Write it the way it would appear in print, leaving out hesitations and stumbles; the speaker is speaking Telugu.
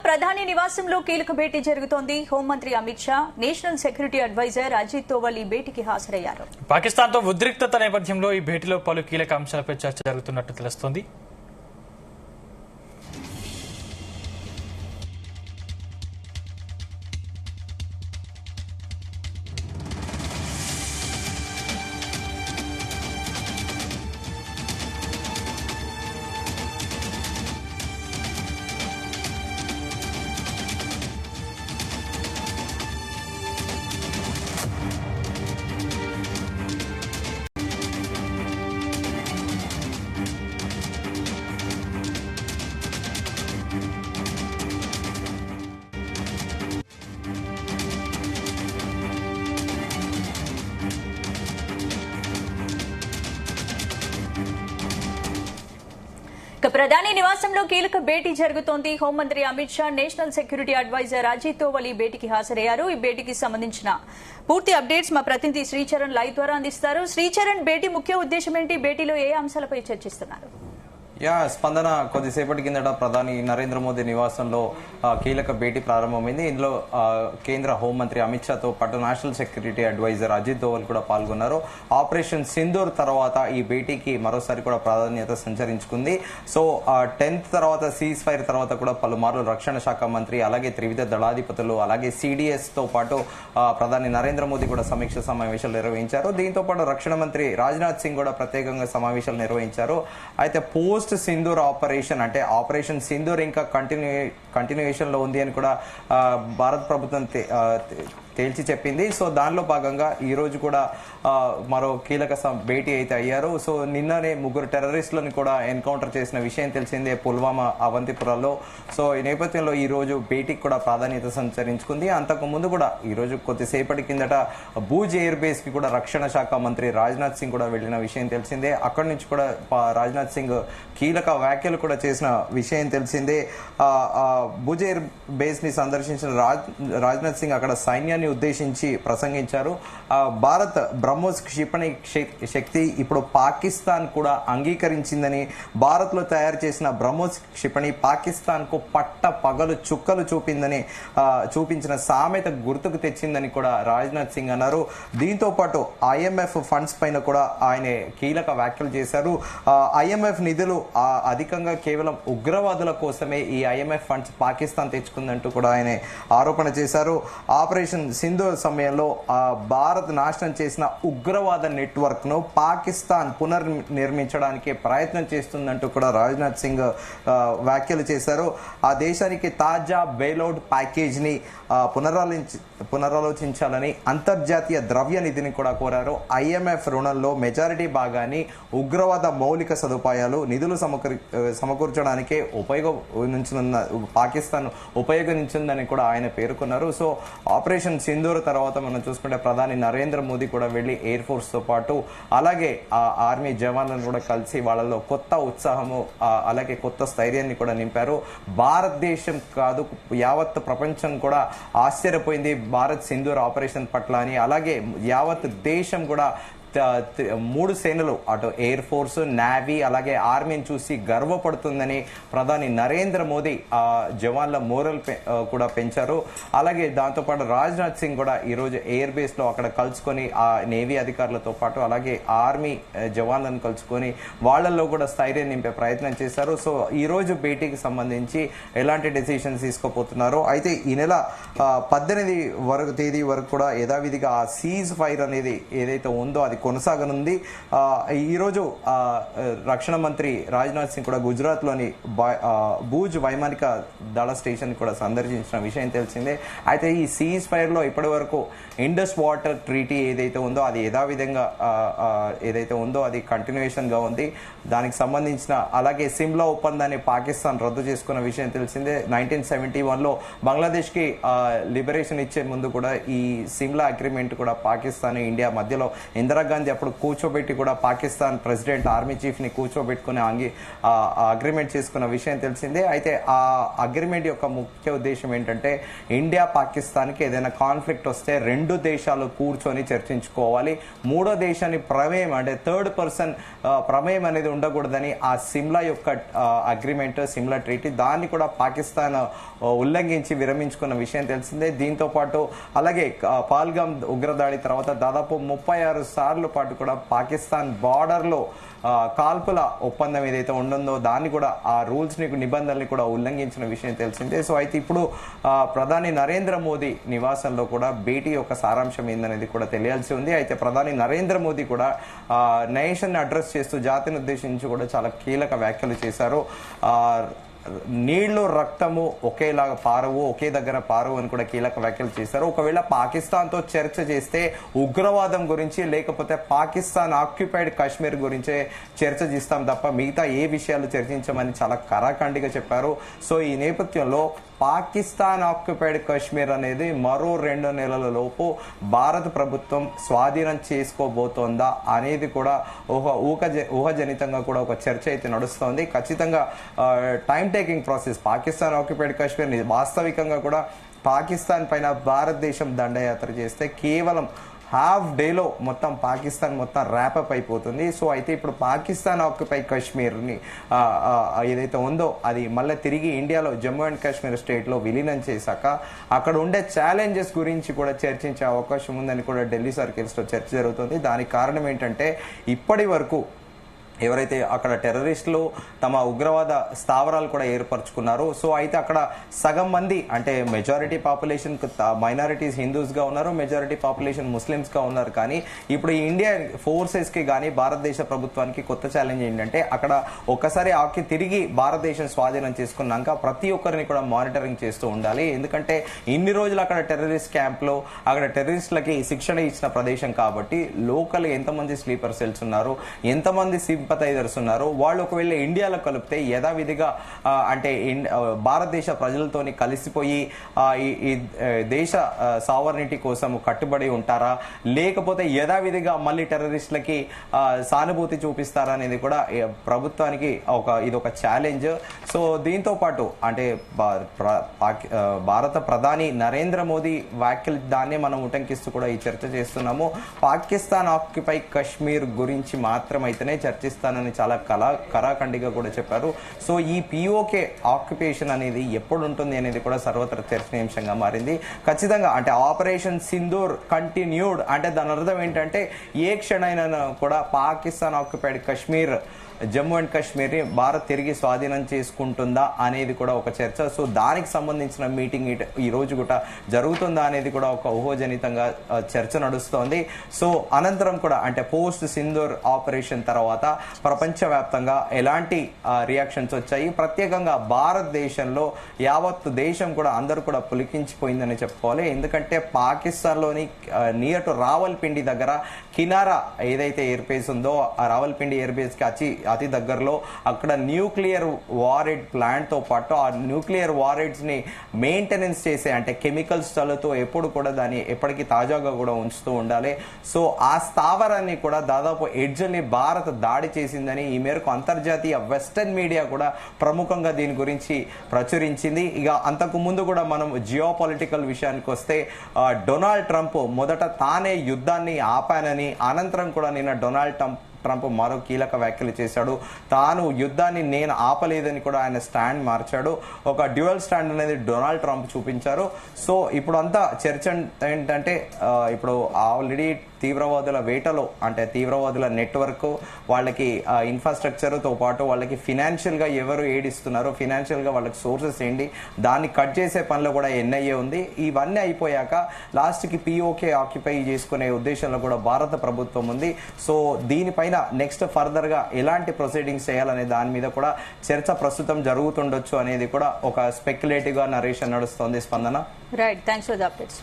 ప్రధాని నివాసంలో కీలక భేటీ జరుగుతోంది. హోంమంత్రి Amit Shah, national security adviser Ajit Doval ఈ భేటీకి హాజరయ్యారు. పాకిస్తాన్తో ఉద్రిక్తత నేపథ్యంలో ఈ భేటీలో పలు కీలక అంశాలపై చర్చ జరుగుతున్నట్టు తెలుస్తోంది. ప్రధాని నివాసంలో కీలక భేటీ జరుగుతోంది. హోంమంత్రి Amit Shah, national security adviser Ajit Doval ఈ భేటీకి హాజరయ్యారు. ఈ భేటీకి సంబంధించిన పూర్తి అప్డేట్స్ మా ప్రతినిధి శ్రీచరణ్ లైవ్ ద్వారా అందిస్తారు. శ్రీచరణ్, భేటీ ముఖ్య ఉద్దేశం ఏంటి? భేటీలో ఏ అంశాలపై చర్చిస్తున్నారు? స్పందన, కొద్దిసేపటి కిందట ప్రధాని నరేంద్ర మోదీ నివాసంలో కీలక భేటీ ప్రారంభమైంది. ఇందులో కేంద్ర హోంమంత్రి అమిత్ షాతో పాటు national security adviser Ajit Doval కూడా పాల్గొన్నారు. ఆపరేషన్ సింధూర్ తర్వాత ఈ భేటీకి మరోసారి కూడా ప్రాధాన్యత సంచరించుకుంది. సో 10th తర్వాత సీజ్ ఫైర్ తర్వాత కూడా పలుమార్లు రక్షణ శాఖ మంత్రి, అలాగే త్రివిధ దళాధిపతులు, అలాగే సిడిఎస్ తో పాటు ప్రధాని నరేంద్ర మోదీ కూడా సమీక్ష సమావేశాలు నిర్వహించారు. దీంతో పాటు రక్షణ మంత్రి రాజ్నాథ్ సింగ్ కూడా ప్రత్యేకంగా సమావేశాలు నిర్వహించారు. అయితే పోస్ట్ సింధూర్ ఆపరేషన్, అంటే ఆపరేషన్ సింధూర్ ఇంకా కంటిన్యూయేషన్ లో ఉంది అని కూడా భారత ప్రభుత్వం తేల్చి చెప్పింది. సో దానిలో భాగంగా ఈ రోజు కూడా మరో కీలక భేటీ అయితే అయ్యారు. సో నిన్ననే 3 టెర్రరిస్టులను కూడా ఎన్కౌంటర్ చేసిన విషయం తెలిసిందే పుల్వామా, అవంతిపురాలో. సో ఈ నేపథ్యంలో ఈ రోజు భేటీకి కూడా ప్రాధాన్యత సంచరించుకుంది. అంతకు ముందు కూడా ఈ రోజు కొద్దిసేపటి కిందట భూజ్ ఎయిర్ బేస్ కి కూడా రక్షణ శాఖ మంత్రి రాజ్నాథ్ సింగ్ కూడా వెళ్లిన విషయం తెలిసిందే. అక్కడి నుంచి కూడా రాజ్నాథ్ సింగ్ కీలక వ్యాఖ్యలు కూడా చేసిన విషయం తెలిసిందే. భుజ్ ఎయిర్ బేస్ ని సందర్శించిన రాజ్నాథ్ సింగ్ అక్కడ సైన్యాన్ని ఉద్దేశించి ప్రసంగించారు. భారత్ బ్రహ్మోస్ క్షిపణి శక్తి ఇప్పుడు పాకిస్తాన్ కూడా అంగీకరించిందని, భారత్ లో తయారు చేసిన బ్రహ్మోస్ క్షిపణి పాకిస్తాన్ కు పట్ట పగలు చుక్కలు చూపించిన సామెత గుర్తుకు తెచ్చిందని కూడా రాజ్నాథ్ సింగ్ అన్నారు. దీంతో పాటు ఐఎంఎఫ్ ఫండ్స్ పైన కూడా ఆయన కీలక వ్యాఖ్యలు చేశారు. ఐఎంఎఫ్ నిధులు అధికంగా కేవలం ఉగ్రవాదుల కోసమే ఈ ఐఎంఎఫ్ ఫండ్స్ పాకిస్తాన్ తెచ్చుకుందంటూ కూడా ఆయన ఆరోపణ చేశారు. ఆపరేషన్ సింధూర్ సమయంలో భారత్ నాశనం చేసిన ఉగ్రవాద నెట్వర్క్ ను పాకిస్తాన్ పునర్నిర్మించడానికి ప్రయత్నం చేస్తుందంటూ కూడా రాజ్నాథ్ సింగ్ వ్యాఖ్యలు చేశారు. ఆ దేశానికి తాజా బెయిల్అవుట్ ప్యాకేజ్ ని పునరాలోచించాలని అంతర్జాతీయ ద్రవ్య నిధిని కూడా కోరారు. ఐఎంఎఫ్ రుణంలో మెజారిటీ భాగాన్ని ఉగ్రవాద మౌలిక సదుపాయాలు, నిధులు సమకూర్చడానికే పాకిస్తాన్ ఉపయోగించిందని కూడా ఆయన పేర్కొన్నారు. సో ఆపరేషన్ సింధూర్ తర్వాత మనం చూసుకుంటే ప్రధాని నరేంద్ర మోదీ కూడా వెళ్లి ఎయిర్ ఫోర్స్ తో పాటు అలాగే ఆర్మీ జవాన్లను కూడా కలిసి వాళ్ళలో కొత్త ఉత్సాహము, అలాగే కొత్త స్థైర్యాన్ని కూడా నింపారు. భారతదేశం కాదు, యావత్ ప్రపంచం కూడా ఆశ్చర్యపోయింది భారత్ సింధూర్ ఆపరేషన్ పట్ల అని. అలాగే యావత్ దేశం కూడా 3 సేనలు, అటు ఎయిర్ ఫోర్స్, నేవీ, అలాగే ఆర్మీని చూసి గర్వపడుతుందని ప్రధాని నరేంద్ర మోదీ జవాన్ల మోరల్ కూడా పెంచారు. అలాగే దాంతోపాటు రాజ్నాథ్ సింగ్ కూడా ఈ రోజు ఎయిర్ బేస్ లో అక్కడ కలుసుకొని ఆ నేవీ అధికారులతో పాటు అలాగే ఆర్మీ జవాన్లను కలుసుకొని వాళ్లలో కూడా స్థైర్యం నింపే ప్రయత్నం చేశారు. సో ఈ రోజు భేటీకి సంబంధించి ఎలాంటి డెసిషన్స్ తీసుకోబోతున్నారు, అయితే ఈ నెల 18 తేదీ వరకు కూడా యథావిధిగా ఆ సీజ్ ఫైర్ అనేది ఏదైతే ఉందో అది కొనసాగనుంది. ఈరోజు రక్షణ మంత్రి రాజ్నాథ్ సింగ్ కూడా గుజరాత్ లోని భూజ్ వైమానిక దళ స్టేషన్ కూడా సందర్శించిన విషయం తెలిసిందే. అయితే ఈ సీజ్ ఫైర్ లో ఇప్పటి వరకు ఇండస్ వాటర్ ట్రీటీ ఏదైతే ఉందో అది అది కంటిన్యూయేషన్ గా ఉంది. దానికి సంబంధించిన అలాగే సిమ్లా ఒప్పందాన్ని పాకిస్తాన్ రద్దు చేసుకున్న విషయం తెలిసిందే. 1971 లో బంగ్లాదేశ్ కి లిబరేషన్ ఇచ్చే ముందు కూడా ఈ సిమ్లా అగ్రిమెంట్ కూడా పాకిస్తాన్, ఇండియా మధ్యలో ఇందిరా గాంధీ అప్పుడు కూర్చోబెట్టి కూడా పాకిస్తాన్ ప్రెసిడెంట్ ఆర్మీ చీఫ్ ని కూర్చోబెట్టుకుని అగ్రిమెంట్ చేసుకున్న విషయం తెలిసిందే. అయితే ఆ అగ్రిమెంట్ యొక్క ముఖ్య ఉద్దేశం ఏంటంటే ఇండియా పాకిస్తాన్ కి ఏదైనా కాన్ఫ్లిక్ట్ వస్తే రెండు దేశాలు కూర్చొని చర్చించుకోవాలి, మూడో దేశాన్ని ప్రమేయం అంటే థర్డ్ పర్సన్ ప్రమేయం అనేది ఉండకూడదని ఆ సిమ్లా యొక్క అగ్రిమెంట్, సిమ్లా ట్రీటీ, దాన్ని కూడా పాకిస్తాన్ ఉల్లంఘించి విరమించుకున్న విషయం తెలిసిందే. దీంతో పాటు అలాగే పహల్గామ్ ఉగ్రదాడి తర్వాత దాదాపు 36 సార్లు పాటు కూడా పాకిస్తాన్ బార్డర్ లో కాల్పుల ఒప్పందం ఏదైతే ఉంటుందో దాన్ని కూడా ఆ రూల్స్ ని నిబంధనల్ని కూడా ఉల్లంఘించిన విషయం తెలిసిందే. సో అయితే ఇప్పుడు ప్రధాని నరేంద్ర మోదీ నివాసంలో కూడా భేటీ యొక్క సారాంశం ఏందనేది కూడా తెలియాల్సి ఉంది. అయితే ప్రధాని నరేంద్ర మోదీ కూడా నేషన్ అడ్రస్ చేస్తూ జాతిని ఉద్దేశించి కూడా చాలా కీలక వ్యాఖ్యలు చేశారు. నీళ్లు రక్తము ఒకేలాగా పారవు, ఒకే దగ్గర పారవు అని కూడా కీలక వ్యాఖ్యలు చేశారు. ఒకవేళ పాకిస్తాన్ తో చర్చ చేస్తే ఉగ్రవాదం గురించి లేకపోతే పాకిస్తాన్ ఆక్యుపైడ్ కాశ్మీర్ గురించే చర్చ చేస్తాం తప్ప మిగతా ఏ విషయాలు చర్చించమని చాలా కరాఖండిగా చెప్పారు. సో ఈ నేపథ్యంలో పాకిస్తాన్ ఆక్యుపైడ్ కాశ్మీర్ అనేది మరో 2 నెలల లోపు భారత ప్రభుత్వం స్వాధీనం చేసుకోబోతోందా అనేది కూడా ఊహజనితంగా కూడా ఒక చర్చ అయితే నడుస్తోంది. ఖచ్చితంగా time taking process. Pakistan occupied Kashmir వాస్తవికంగా కూడా పాకిస్తాన్ పైన భారతదేశం దండయాత్ర చేస్తే కేవలం హాఫ్ డేలో మొత్తం పాకిస్తాన్ మొత్తం ర్యాపప్ అయిపోతుంది. సో అయితే ఇప్పుడు పాకిస్తాన్ ఆక్యుపై కాశ్మీర్ని ఏదైతే ఉందో అది మళ్ళీ తిరిగి ఇండియాలో జమ్మూ అండ్ కాశ్మీర్ స్టేట్లో విలీనం చేశాక అక్కడ ఉండే ఛాలెంజెస్ గురించి కూడా చర్చించే అవకాశం ఉందని కూడా ఢిల్లీ సర్కిల్స్లో చర్చ జరుగుతుంది. దానికి కారణం ఏంటంటే ఇప్పటి వరకు ఎవరైతే అక్కడ టెర్రరిస్టులు తమ ఉగ్రవాద స్థావరాలు కూడా ఏర్పరచుకున్నారు. సో అయితే అక్కడ సగం మంది అంటే మెజారిటీ పాపులేషన్ మైనారిటీస్ హిందూస్ గా ఉన్నారు, మెజారిటీ పాపులేషన్ ముస్లిమ్స్ గా ఉన్నారు. కానీ ఇప్పుడు ఈ ఇండియా ఫోర్సెస్ కి కానీ భారతదేశ ప్రభుత్వానికి కొత్త ఛాలెంజ్ ఏంటంటే అక్కడ ఒక్కసారి ఆకి తిరిగి భారతదేశం స్వాధీనం చేసుకున్నాక ప్రతి ఒక్కరిని కూడా మానిటరింగ్ చేస్తూ ఉండాలి. ఎందుకంటే ఇన్ని రోజులు అక్కడ టెర్రరిస్ట్ క్యాంప్ లో అక్కడ టెర్రరిస్టులకి శిక్షణ ఇచ్చిన ప్రదేశం కాబట్టి లోకల్ ఎంతమంది స్లీపర్ సెల్స్ ఉన్నారు, ఎంతమంది సింపథైజర్స్ ఉన్నారు, వాళ్ళు ఒకవేళ ఇండియాలో కలిపితే యథావిధిగా అంటే భారతదేశ ప్రజలతోని కలిసిపోయి ఈ దేశ సావర్నిటీ కోసం కట్టుబడి ఉంటారా, లేకపోతే యథావిధిగా మళ్ళీ టెర్రరిస్టులకి సానుభూతి చూపిస్తారా అనేది కూడా ప్రభుత్వానికి ఇది ఒక ఛాలెంజ్. సో దీంతో పాటు అంటే భారత ప్రధాని నరేంద్ర మోదీ వ్యాఖ్యలు దాన్నే మనం ఉటంకిస్తూ కూడా ఈ చర్చ చేస్తున్నాము. పాకిస్తాన్ ఆక్యుపై కశ్మీర్ గురించి మాత్రమైతేనే చర్చిస్తానని చాలా కరాఖండిగా కూడా చెప్పారు. సో ఈ పిఓకే ఆక్యుపేషన్ అనేది ఎప్పుడు ఉంటుంది అనేది కూడా సర్వత్ర చర్చనీయాంశంగా మారింది. ఖచ్చితంగా అంటే ఆపరేషన్ సింధూర్ కంటిన్యూడ్ అంటే దాని అర్థం ఏంటంటే ఏ క్షణైనా కూడా పాకిస్తాన్ ఆక్యుపైడ్ కశ్మీర్, జమ్మూ అండ్ కాశ్మీర్ ని భారత్ తిరిగి స్వాధీనం చేసుకుంటుందా అనేది కూడా ఒక చర్చ. సో దానికి సంబంధించిన మీటింగ్ ఈ రోజు కూడా జరుగుతుందా అనేది కూడా ఒక ఊహజనితంగా చర్చ నడుస్తోంది. సో అనంతరం కూడా అంటే పోస్ట్ సింధూర్ ఆపరేషన్ తర్వాత ప్రపంచవ్యాప్తంగా ఎలాంటి రియాక్షన్స్ వచ్చాయి, ప్రత్యేకంగా భారతదేశంలో యావత్ దేశం కూడా అందరూ కూడా పులికించిపోయిందని చెప్పుకోవాలి. ఎందుకంటే పాకిస్తాన్ లోని నియర్ టు రావల్పిండి దగ్గర కినారా ఏదైతే ఎయిర్ బేస్ ఉందో ఆ రావల్పిండి ఎయిర్ బేస్ కి అతి దగ్గరలో అక్కడ న్యూక్లియర్ వారెడ్ ప్లాంట్ తో పాటు ఆ న్యూక్లియర్ వారెడ్స్ ని మెయింటెనెన్స్ చేసే అంటే కెమికల్స్ చల్లుతూ ఎప్పుడు కూడా దాన్ని ఎప్పటికీ తాజాగా కూడా ఉంచుతూ ఉండాలి. సో ఆ స్థావరాన్ని కూడా దాదాపు ఎడ్జ్ని భారత్ దాడి చేసిందని ఈ మేరకు అంతర్జాతీయ వెస్టర్న్ మీడియా కూడా ప్రముఖంగా దీని గురించి ప్రచురించింది. ఇక అంతకు ముందు కూడా మనం జియో పొలిటికల్ విషయానికి వస్తే డొనాల్డ్ ట్రంప్ మొదట తానే యుద్ధాన్ని ఆపానని, అనంతరం కూడా నిన్న డొనాల్డ్ ట్రంప్ మరో కీలక వ్యాఖ్యలు చేశాడు. తాను యుద్ధాన్ని నేను ఆపలేదని కూడా ఆయన స్టాండ్ మార్చాడు. ఒక డ్యూయల్ స్టాండ్ అనేది డొనాల్డ్ ట్రంప్ చూపించారు. సో ఇప్పుడు అంతా చర్చ ఏంటంటే ఇప్పుడు ఆల్రెడీ తీవ్రవాదుల వేటలో అంటే తీవ్రవాదుల నెట్వర్క్, వాళ్ళకి ఇన్ఫ్రాస్ట్రక్చర్ తో పాటు వాళ్ళకి ఫినాన్షియల్ గా ఎవరు ఏడిస్తున్నారు, ఫినాన్షియల్ గా వాళ్ళకి సోర్సెస్ ఏంటి, దాన్ని కట్ చేసే పనిలో కూడా ఎన్ఐఏ ఉంది. ఇవన్నీ అయిపోయాక లాస్ట్ కి పిఓకే ఆక్యుపై చేసుకునే ఉద్దేశంలో కూడా భారత ప్రభుత్వం ఉంది. సో దీనిపైన నెక్స్ట్ ఫర్దర్ గా ఎలాంటి ప్రొసీడింగ్స్ చేయాలనే దాని మీద కూడా చర్చ ప్రస్తుతం జరుగుతుండొచ్చు అనేది కూడా ఒక స్పెక్యులేటివ్ గా నరేషన్ నడుస్తోంది. స్పందన. Right, thanks for the updates.